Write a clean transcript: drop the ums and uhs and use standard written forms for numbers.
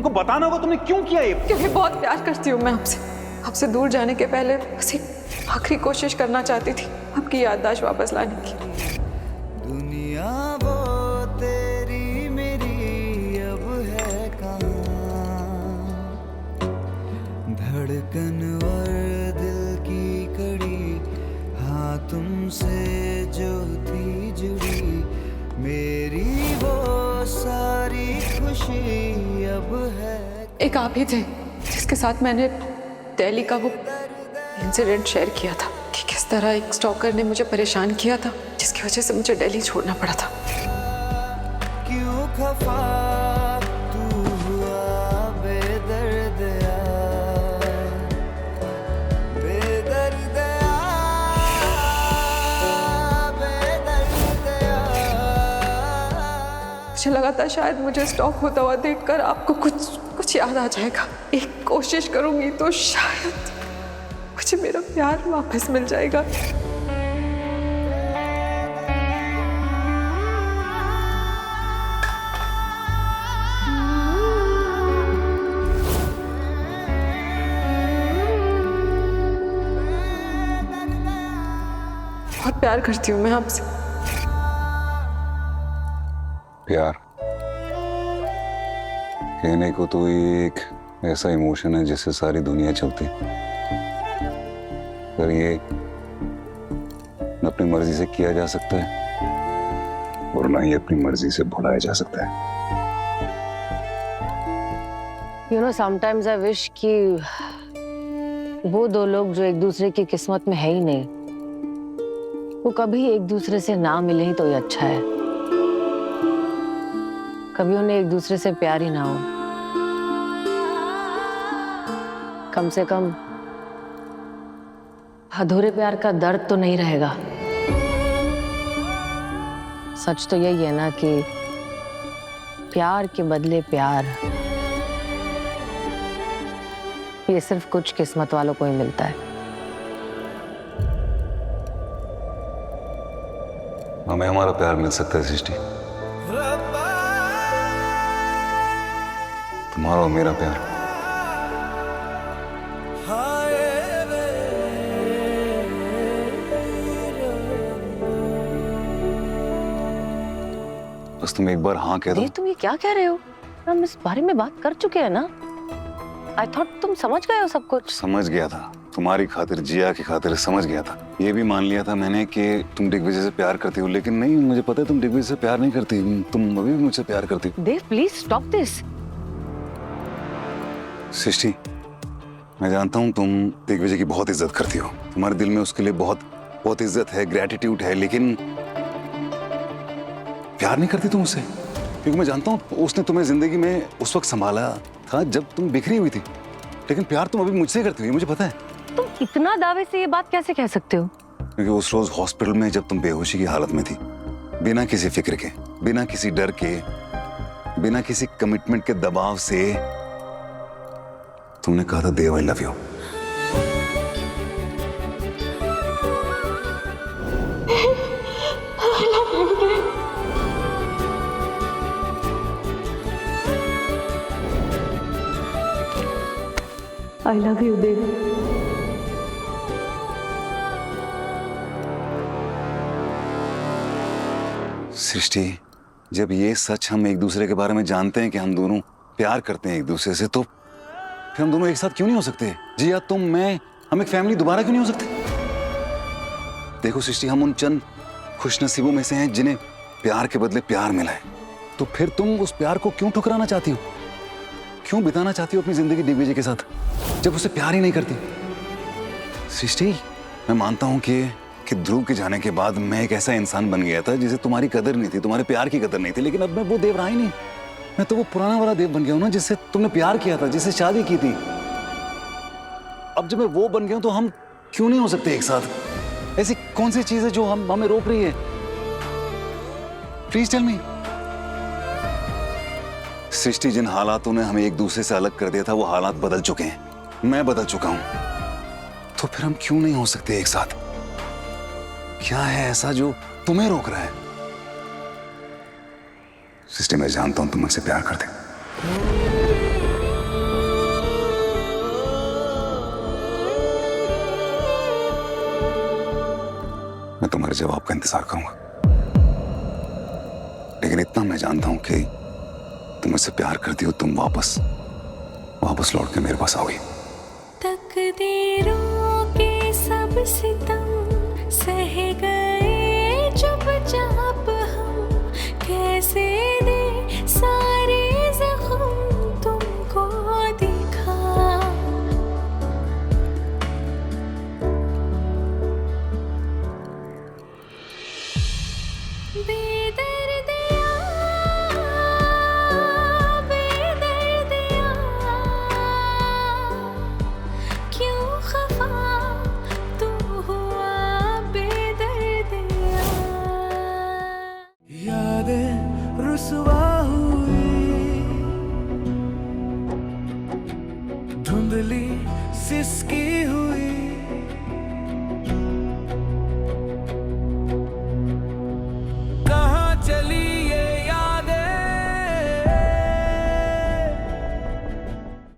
तुमको बताना होगा तुमने क्यों किया ये। क्योंकि बहुत प्यार करती हूँ मैं आपसे दूर जाने के पहले बस एक आखिरी कोशिश करना चाहती थी आपकी याददाश्त वापस लाने की। दुनिया वो तेरी मेरी अब है कहाँ, धड़कन और दिल की कड़ी, हाँ तुमसे जो थी जुड़ी मेरी वो सारी खुशी अब है। एक आप ही थे जिसके साथ मैंने दिल्ली का वो इंसिडेंट शेयर किया था कि किस तरह एक स्टॉकर ने मुझे परेशान किया था, जिसकी वजह से मुझे दिल्ली छोड़ना पड़ा था। क्यों खफा तू हुआ बेदर्द बेदर्द मुझे लगा था शायद मुझे स्टॉक होता हुआ देखकर आपको कुछ याद आ जाएगा, एक कोशिश करूंगी तो शायद मुझे मेरा प्यार वापस मिल जाएगा। बहुत प्यार करती हूँ मैं आपसे। प्यार कहने को तो ये एक ऐसा इमोशन है जिससे सारी दुनिया चलती, पर ये न अपनी मर्जी से किया जा सकता है और ना ही अपनी मर्जी से भुलाया जा सकता है। You know, sometimes I wish कि वो दो लोग जो एक दूसरे की किस्मत में है ही नहीं, वो कभी एक दूसरे से ना मिले ही तो ये अच्छा है। कभी उन्हें एक दूसरे से प्यार ही ना हो। कम से कम अधूरे प्यार का दर्द तो नहीं रहेगा। सच तो यही है ना कि प्यार के बदले प्यार ये सिर्फ कुछ किस्मत वालों को ही मिलता है। हमें हमारा प्यार मिल सकता है सृष्टि, तुम्हारा और मेरा प्यार। बस तुम एक बार हाँ कह दो। तुम ये क्या कह रहे हो? हम इस बारे में बात कर चुके हैं ना। आई थॉट तुम समझ गए हो सब कुछ। समझ गया था, तुम्हारी खातिर, जिया की खातिर समझ गया था। ये भी मान लिया था मैंने कि तुम दिग्विजय से प्यार करती हो, लेकिन नहीं, मुझे पता है तुम दिग्विजय से प्यार नहीं करती, तुम अभी भी मुझसे प्यार करती हो। देव प्लीज स्टॉप दिस। सृष्टि, मैं जानता हूँ तुम दिग्विजय की बहुत इज्जत करती हो, तुम्हारे दिल में उसके लिए बहुत इज्जत है, ग्रेटिट्यूड है, लेकिन प्यार नहीं करती तुम उससे। क्योंकि मैं जानता हूँ उसने तुम्हें जिंदगी में उस वक्त संभाला था जब तुम बिखरी हुई थी, लेकिन प्यार तुम अभी मुझसे करती हो, मुझे पता है। तुम इतना दावे से ये बात कैसे कह सकते हो? क्योंकि उस रोज हॉस्पिटल में जब तुम बेहोशी की हालत में थी, बिना किसी फिक्र के, बिना किसी डर के, बिना किसी कमिटमेंट के दबाव से तुमने कहा था Dev I love you. I love you, Dev. Srishti, जब ये सच हम एक दूसरे के बारे में जानते हैं कि हम दोनों प्यार करते हैं एक दूसरे से, तो फिर हम दोनों एक साथ क्यों नहीं हो सकते? जी या तुम, मैं, हम एक फैमिली दोबारा क्यों नहीं हो सकते? देखो सृष्टि, हम उन चंद खुशनसीबों में से हैं जिन्हें प्यार के बदले प्यार मिला है। तो फिर तुम उस प्यार को क्यों ठुकराना चाहती हो? क्यों बिताना चाहती हो अपनी जिंदगी दिग्विजय के साथ जब उसे प्यार ही नहीं करती? सृष्टि, मैं मानता हूं कि ध्रुव के जाने के बाद मैं एक ऐसा इंसान बन गया था जिसे तुम्हारी कदर नहीं थी, तुम्हारे प्यार की कदर नहीं थी, लेकिन अब मैं वो देव रहा ही नहीं। मैं तो वो पुराना वाला देव बन गया हूं ना, जिससे तुमने प्यार किया था, जिससे शादी की थी। अब जब मैं वो बन गया हूं तो हम क्यों नहीं हो सकते एक साथ? ऐसी कौन सी चीज है जो हमें रोक रही है? Please tell me. सृष्टि, जिन हालातों ने हमें एक दूसरे से अलग कर दिया था वो हालात बदल चुके हैं, मैं बदल चुका हूं, तो फिर हम क्यों नहीं हो सकते एक साथ? क्या है ऐसा जो तुम्हें रोक रहा है? सृष्टि, मैं जानता हूं तुम मुझसे प्यार करते हो, तुम्हारे जवाब का इंतजार करूंगा, लेकिन इतना मैं जानता हूं कि तुम मुझसे प्यार करती हो, तुम वापस लौट के मेरे पास आओगी। तकदीरों के सब सितम सह गए चुपचाप हम, कैसे दे सारे जख्म तुमको दिखा। बेदर्दिया बेदर्दिया क्यों खफा तू हुआ बेदर्दिया। यादें रुसवा हुई, धुंधली सिसकी हुई।